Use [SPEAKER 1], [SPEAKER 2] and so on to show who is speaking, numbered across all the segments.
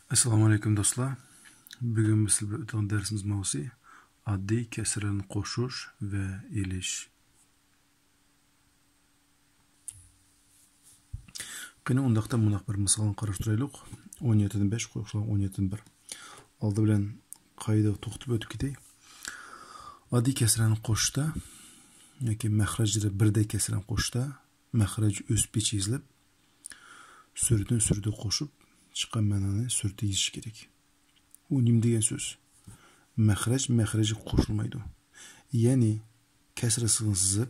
[SPEAKER 1] Assalamu alaykum do'stlar. Bugun biz sizlar bilan o'tgan darsimiz mavzusi oddiy kasrlarni qo'shish va elish. Qani undaqda bunaq bir misolni qarab turaylik. 17 dan 5 qo'shilgan 17 dan 1. Oldi bilan qoida to'xtab o'tib ketay. Oddiy kasrlarni qo'shishda yoki mahrajlar birday kasrlarni qo'shishda mahraj o'z pechi yozilib, surdi qo'shib chiqqan ma'noni surdi yozish kerak. U nim degan so'z? Mahraj qo'shilmaydi. Ya'ni kasrasini sizib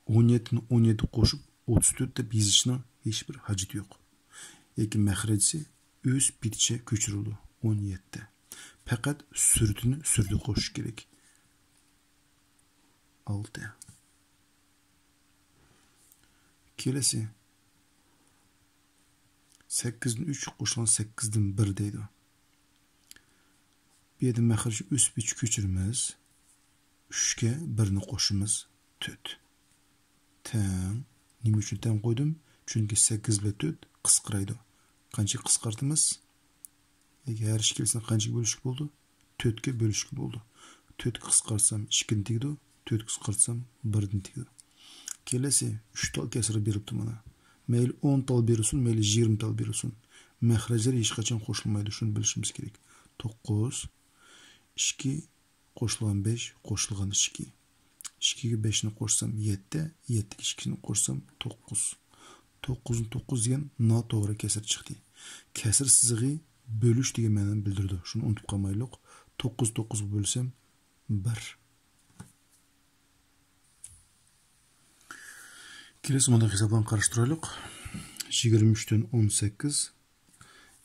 [SPEAKER 1] 17 ni 17 qo'shib 34 deb yozishning hech bir hojati yo'q. Yoki mahrajsi o'z peticha ko'chirildi 17. Faqat surdi qo'shish kerak. 6. Kelasi 8 dan 3 qo'shilgan 8 dan 1 deydi. Bu yerda mahraj o'z pechi ko'chiramiz. 3 ga 1 ni qo'shimiz 4. Tang. Nima uchun tang qo'ydim? Chunki 8 bilan 4 qisqaraydi. Qancha qisqartimiz? Har ikkilisini qanchaga bo'lishga bo'ldi? 4 ga bo'lishga bo'ldi. 4 qisqartsam 2 ni tegdi, 4 qisqartsam 1 ni tegdi. Kelasi 3 tal kasra beribdi mana. Mayli 10 tal berilsin, mayli 20 tal berilsin. Mahrajlar hech qachon qo'shilmaydi, shuni bilishimiz kerak. 9 2 qo'shilgan 5 qo'shilgan 2. 2 ga 5 ni qo'shsam 7, 7 ga 2 ni qo'shsam 9. 9 ni 9 degan noto'g'ri kasr chiqdi. Kasr sizig'i bo'lish degan ma'noni bildirdi. Shuni unutib qolmaylik. 9 9 bo'lsam 1. Kelasi bunday hisobdan qarashtiraylik. 23 dan 18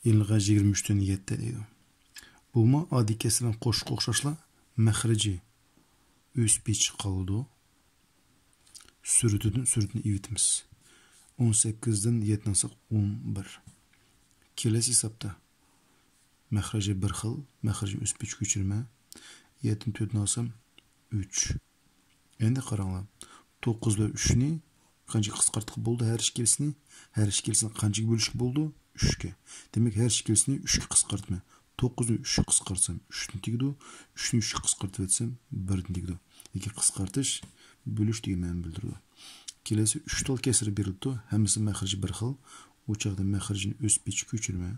[SPEAKER 1] yilg'a 23 dan 7 deydi. Bumi oddiy kasrdan qo'shib o'xshashlar mahraji o'z pechi qoldi. Surutini ivitimiz. 18 dan 7 olsak 11. Kelasi hisobda mahraji bir xil, mahraji o'z pechi ko'chirma. 7 ni 4 olsam 3. Endi qaranglar. 9 dan 3 ni qancha qisqartib bo'ldi? Har ikkilisini qanchaga bo'lishga bo'ldi? 3 ga. Demak, har ikkilisini 3 ga qisqartma. 9 ni 3 ga qisqartsam 3 ni tegdi, 3 ni 3 ga qisqartib etsam 1 ni tegdi. Yoki qisqartish bo'lish degan ma'noni bildiradi. Kelasi 3 tal kasr berildi. Hammasi mahraji bir xil. O chaqda mahrajini o'z pechi ko'chirma.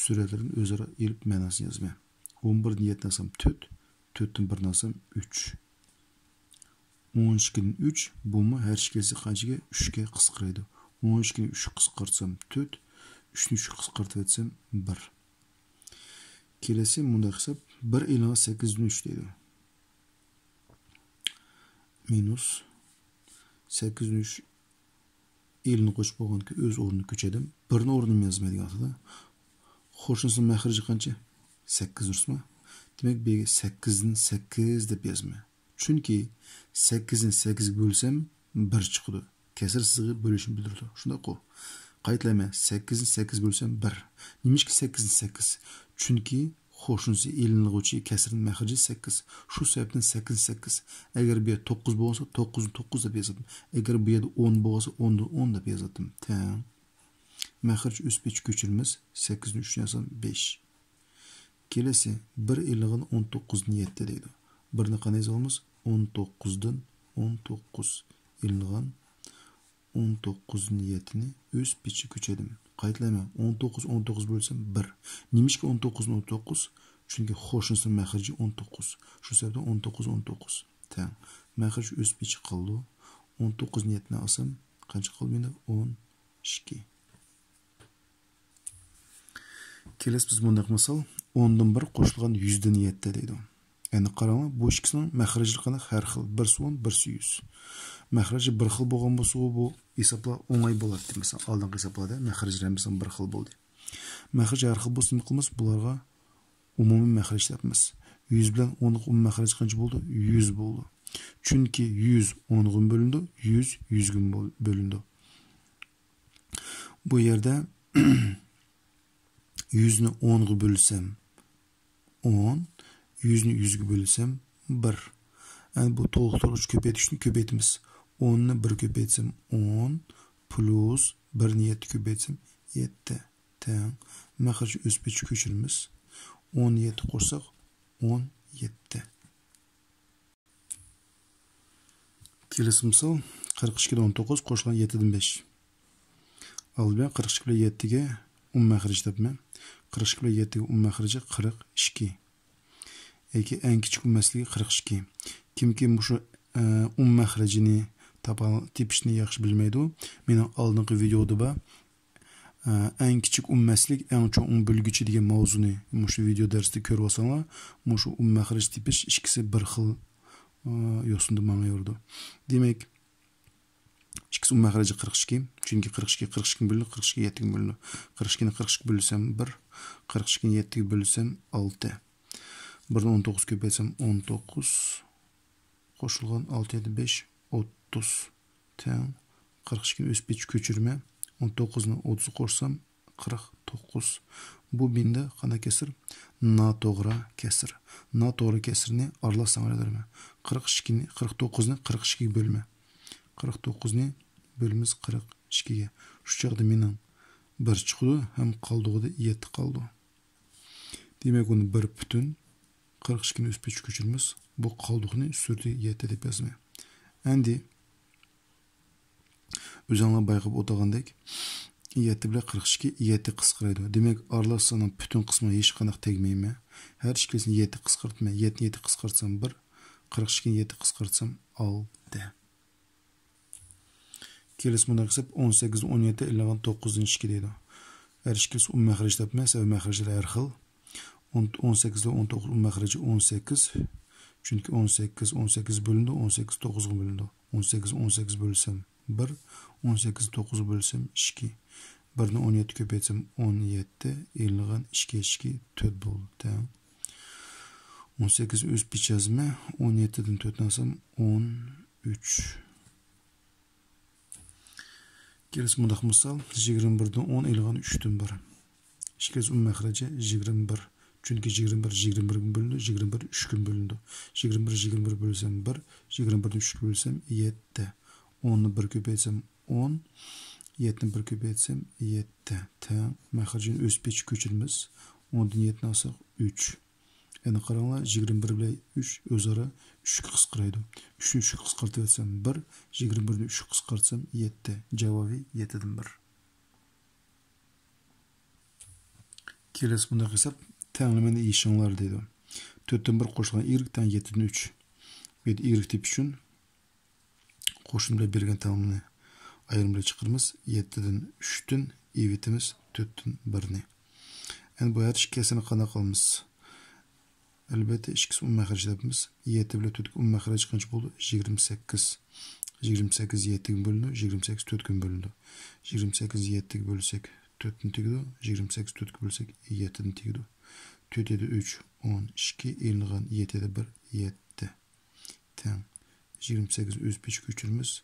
[SPEAKER 1] Suratlarni o'zaro elib ma'nosini yozma. 11 ni 7 olsam 4, 4 dan 1 olsam 3. 12 dan 3 bumi har ikkisi qanchaga 3 ga qisqaradi. 12 ni 3 qisqartsam 4, 3 ni 3 qisqartib etsam 1. Kelasi bunday hisob 1 ila 8 dan 3 deydi. Minus 8 dan 3 elni qo'shib qo'yganki o'z o'rnini ko'chadim. 1 ni o'rnini yozmaydigan aslida. Xo'shinsa mahraji qancha? 8 urusmi? Demak, bu 8 dan 8 deb yozma. Chunki 8 ni 8 ga bo'lsam 1 chiqadi. Kasr sizig'i bo'lishini bildiradi. Shunda qo'y. Qaytlayman. 8 ni 8 bo'lsam 1. Nimishki 8 ni 8? Chunki xo'shinsa elinig'uvchi kasrning mahraji 8. Shu sababdan 8 8. Agar bu yerda 9 bo'lsa 9 ni 9 deb yozadim. Agar bu yerda 10 bo'lsa 10 ni 10 deb yozadim. Tamam. Mahraj o'z pechi ko'chirimiz 8 ni 3 yozsam 5. Kelasi 1 ilig'ini 19 ni 7 deydi. 1 ni qanday yozamiz? 19 dan 19 ilig'in 19 ni 7 ni o'z pechi ko'chadim. Qaytlayman. 19 19 bo'lsam 1. Nimishki 19 ni 19? Chunki xo'shinsa mahraji 19. Shu sababdan 19 19. Tamam. Mahraj o'z pechi qoldi. 19 ni 7 ni olsam qancha qolmaydi? 12. Kelasi biz bunday misol 10 dan 1 qo'shilgan 100 dan 7 deydi. Endi qarang, bu ikkisining mahrajlari har xil. Birsi 10, birsi 100. Mahraji bir xil bo'lgan bo'lsa, bu hisoblar o'ng'ay bo'ladi. Masalan, oldingi hisoblarda mahrajlarimiz bir xil bo'ldi. Mahraj har xil bo'lsa, nima qilamiz? Bularga umumiy mahraj topamiz. 100 bilan 10 ning umumiy mahraji qancha bo'ldi? 100 bo'ldi. Chunki 100 10 ga bo'lindi, 100 100 ga bo'lindi. Bu yerda 100 ni 10 ga bo'lsam 10, 100 ni 100 ga bo'lsam 1. Yani bu to'liqtiruvchi ko'paytirishni ko'paytimiz. 10 ni 1 ko'paytsam 10 plus 1 ni 7 ko'paytsam 7. Teng. məxrəci özbeçi köçürümüz. 17 qoşsaq 17. Kelesi misal 42'den 19 qoşulan 7'den 5. Al ben 42 bilen 7'ge 10 məxrəci tapman. 42 bilen 7'ge 10 məxrəci 42. Eki en küçük məsligi 42. Kimki şu 10 məxrəcini tepişini yaxşı bilmeydi. Menin aldığım videoda ba en küçük məslik, en çok bölgüçü degan mavzuni şu video dersinde görüp olsanlar, şu məxrəc tepiş ikisi bir xil yo'sinda mangıyordu. Demek ikisi məxrəci 42. Çünkü 42 42 bölünür, 42 7 bölünür. 42'ni 42 bölüsem 1, 42'ni 7 bölüsem 6. 1'den 19 köpetsem 19. Qoşulgan 6 7 5 30. Ten 42'ni özbeçi köçürme. 19'nu 30 qoşsam 49. Bu binde qana kesir? Natoğra kesir. Natoğra kesirini aralasan öyle 42'ni 49'nu 42'ye bölme. 49'nu bölümüz 42'ye. Şu çağda menin 1 çıkıdı hem kaldığı da 7 kaldı. Demek onu 1 bütün 42'ni özbeçi köçürmüz. Bu kaldığını sürdü 7 dep yazma. Endi özüňle bayqap otagandek 7 bilen 42 7 qısqıraydı. Demek aralasanın bütün kısmına hiç qanaq tegmeyme. Her ikisini 7 qısqırtma. 7 7 qısqırtsam 1, 42'ni 7 qısqırtsam 6. Kelesi buna qısıb 18 17 50 9 deydi. Her ikisi məxrəc tapma, səbəb məxrəclər hər xil. 18 ile 19 məxrəci 18. Çünkü 18 bölündü, 18 9 bölündü. 18 bölüsem 1, 18 9 bölüsem 2. 1'ni 17 köpetsem 17, 50'den 2 4 oldu. Tamam. 18 öz biç yazma, 17'den 4 alsam 13. Kelesi mundaq misal 21'den 10, 50'den 3'ten 1. İkisi məxrəci 21. Çünkü 21 bölündü, 21 3 gün bölündü. 21 bölüsem 1, 21'den 3 bölüsem 7. 10'nu 1 köpetsem 10, 7'ni 1 köpetsem 7. Tamam. Məxrəcin özbeçi köçürmüz. 10'dan 7'ni alsaq 3. Yani qaranglar 21 bilen 3 özara 3 qısqıraydı. 3'ünü 3 qısqırtıp etsem 1, 21'ni 3 qısqırtsam 7. Cevabı 7'den 1. Kelesi bunda hesap təңləməni işinlər deydi. 4'ten 1 qoşulan y-dən 7'den 3. Bir y tip üçün qoşumda bergen təңləməni ayrımda çıxırmız. 7'den 3'tün y-vitimiz 4'tün 1'ni. Yani bu her ikisini qana qalmız. Elbette ikisi məxrəc tapımız. 7 bilə 4 məxrəc qanç oldu? 28. 28 7 bölündü. 28 4 bölündü. 28 7 bölüsek 4'tün tegdi. 28 4 bölüsek 7'den tegdi. 4 7 3 12 50'den 7'de 1 7. Tamam. 28 özbeç köçürmüz.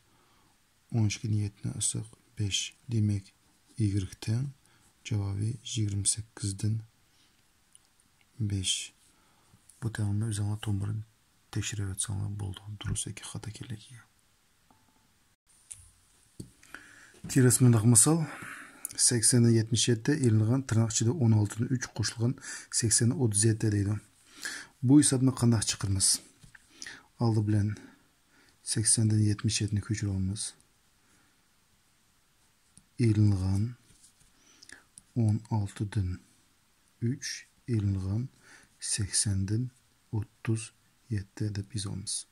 [SPEAKER 1] 12'ni 7'ne asaq 5. Demek y-ten cevabı 28'den 5. Bu təңləmə özüňə tombarın tekşirip etseňler boldu. Durus eki xata keleki. Kelesi mundaq misal 80'den 77'de elinğan tırnaq içinde 16'dan 3 qoşulgan 80'den 37 deydi. Bu hesabını qandaq çıqırmız? Aldı bilen 80'den 77'ni köçür almamız. Elinğan 16'dan 3 elinğan 80'den 37 dep biz olmamız.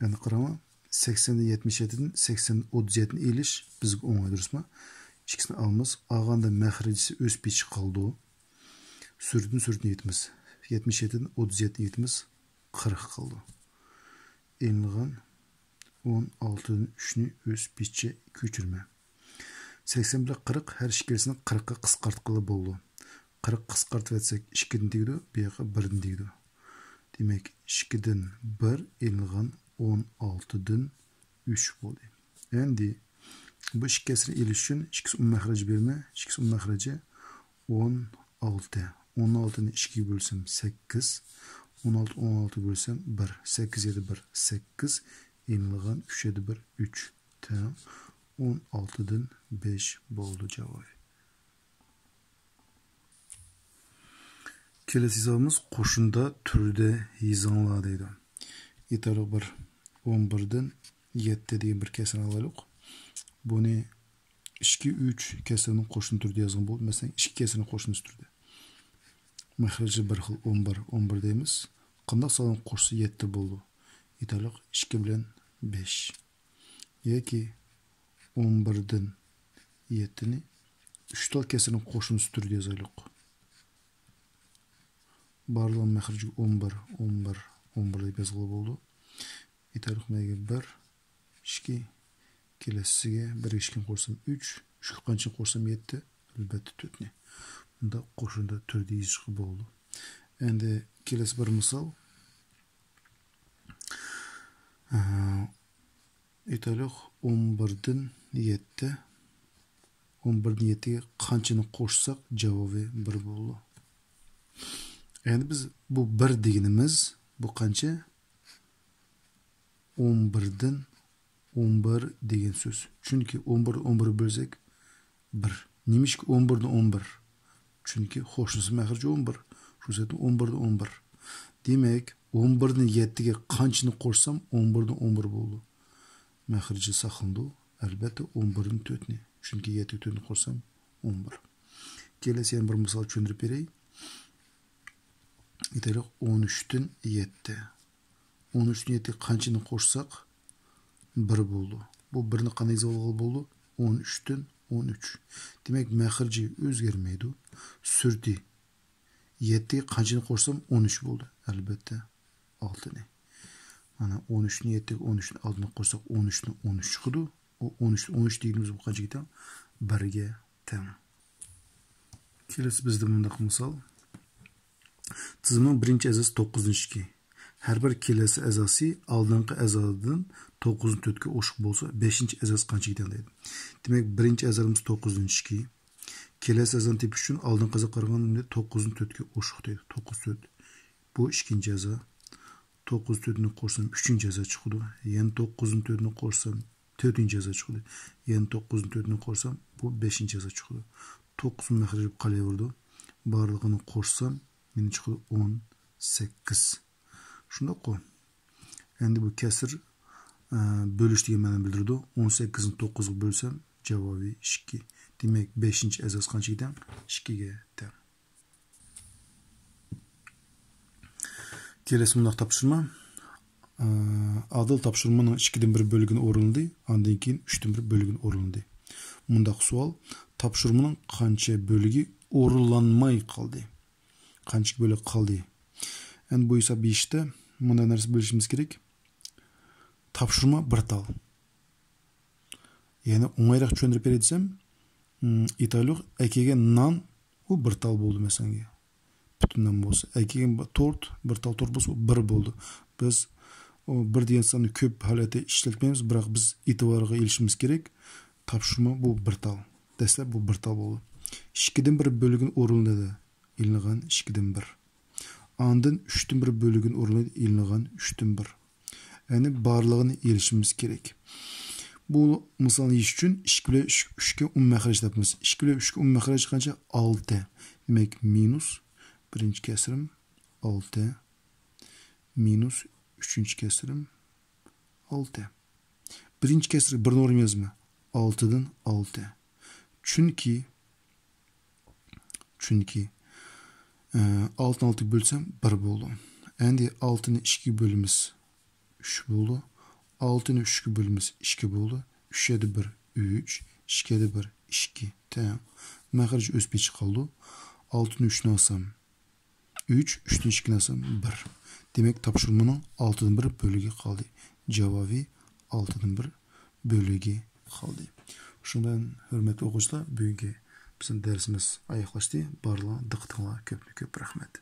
[SPEAKER 1] Yani qarama 80'den 77'den 80'den 37'ni eliş bizge oňay durusma. İkisini almamız. Ağanda məxrəcisi öz biçi qaldı. Sürdün yetimiz. 77'den 37'ni yetimiz 40 qaldı. Elinğan 16'dan 3'nü öz biçi köçürme. 80 bilen 40 her ikisini 40'a qısqartqılı boldu. 40 qısqartıp etsek 2'den tegdi, buyaqa 1'den tegdi. Demek 2'den 1 elinğan 16'dan 3 boldu. Endi bu ikisini eliş üçün ikisi məxrəci vermə, ikisi məxrəci 16. 16'nı 2'ye bölsəm 8. 16 bölsəm 1. 8 7 1 8. Elinğan 3 7 1 3. Tamam. 16'dan 5 boldu cevabı. Kelesi hesabımız qo'shimda turda yozinglar deydi. Yetarli bir 11'den 7 degan bir kesir alaylik. Buni 2-3 kesirning qo'shimcha turda yozgan bo'ldi. Masalan, 2 kesirning qo'shimcha turda. Mahriji bir xil 11 deymiz. Qanday sonni qo'shsa 7 bo'ldi. Yetarli 2 bilan 5. Yoki 11'den 7ni 3 tal kesirning qo'shimcha turda yozaylik. Barlığın məxrici 11 deb yazılı oldu. Yetarli məgə 1 2 kelesiga 1 2 qo'shsam 3 3 qancha qo'shsam 7 albatta 4 ni. Bunda qo'shimda 4 yozishga bo'ldi. Endi kelesi bir misol. Yetarli 11'den 7 11'den 7'ye qanchani qo'shsak javobi 1 bo'ldi. Yani biz bu 1 deganimiz bu qancha? 11'den 11 degan so'z. Chunki 11 bölsek 1. Nimishki 11'den 11? Chunki qo'shimcha maxrij 11. Shu zaten 11'den 11. Demek 11'den 7'ge qanchani qo'shsam 11'den 11 bo'ldi. Maxriji saqlandı. Albatta 11'den 4 ni. Chunki 7'ge 4 ni qo'shsam 11. Kelesi yana bir misol tushuntirib beray. Yetarli 13'ten 7. 13'ten 7'ye qanchani qo'shsak 1 bo'ldi. Bu 1'ni qanday yozilgan bo'ldi? 13'ten 13. Demek maxriji o'zgarmaydi. Surdi 7'ye qanchani qo'shsam 13 bo'ldi. Albatta 6 ni. Mana 13'ni 7'ye 13'ni oldina qo'shsak 13'ni 13 chiqadi. O 13 deganimiz bu qanchaga teng? 1 ga teng. Kelasi bizda bunday misol. Tizimning birinchi a'zosi 9-2. Har bir kelasi a'zosi oldingi a'zodan 9-4 ga o'shiq bo'lsa, 5-a'zosi qanchaga teng deydi. Demak, birinchi a'zomiz 9-2. Kelasi a'zoni tepish uchun oldingi a'zoga qaraganda 9-4 ga o'shiq deydi. 9-4. Bu ikkinchi a'zo. 9-4 ni qo'shsam 3-a'zo chiqadi. Yana 9-4 ni qo'shsam 4-a'zo chiqadi. Yana 9-4 ni qo'shsam bu 5-a'zo chiqadi. 9 maxrij qolaverdi. Barlig'ini qo'shsam meni chiqadi 18. Shunday qo'y. Endi bu kasr bo'lish degan ma'noni bildiradi. 18 ni 9 ga bo'lsam javobi 2. Demak 5-a'zosi qanchaga teng? 2 ga teng. Kelasi bunday topshirma. Adil topshirmaning 2dan 1 bo'lgini o'rinladi, undan keyin 3dan 1 bo'lgini o'rinladi. Bundaq savol, topshirmaning qancha bo'ligi o'rinlanmay qoldi? Qancha bo'lib qoldi? Endi bu hisob ishda bunday narsa bilishimiz kerak. Topshirma bir tal. Ya'ni o'ngayroq tushuntirib beray desam, italiq akaga non u bir tal bo'ldi masalan. Butundan bo'lsa, akaga tort, bir tal tort bo'lsa 1 bo'ldi. Biz o bir degan sonni ko'p holatda ishlatmaymiz, biroq biz e'tiborga ilishimiz kerak. Topshirma bu bir tal. Dastlab bu bir tal bo'ldi. 2dan 1 bo'lgan o'rinlarda ilingan 2dan 1. Ondan 3dan 1 bo'lgan o'rinlarda ilingan 3dan 1. Ya'ni barlig'ini ilishimiz kerak. Bu misolni yeyish uchun 2 bilan 3 ga 10 maxraj topamiz. 2 bilan 3 ga 10 maxraj qancha? 6. Demak, minus birinchi kasrim 6 minus 3-chi kasrim 6. Birinchi kasr 1 o'rin yozma. 6dan 6. Chunki 6 bölsem 1 bo'ldi. Endi 6 ni 2 bölimiz 3 bo'ldi. 6 ni 3 bölimiz 2 bo'ldi. 3 da 1 3, 2 da 1 2. Tamam. Maxraj o'sib chiqoldi. 6 ni 3 ni olsam 3, 3 ni 2 ni olsam 1. Demek topshirmaning 6dan 1 bo'ligi qoldi. Javobi 6dan 1 bo'ligi qoldi. Shundan hurmatli o'quvchilar, bugungi bizning darsimiz oyoqlashdi. Barlarga diqqatingizga ko'p rahmat.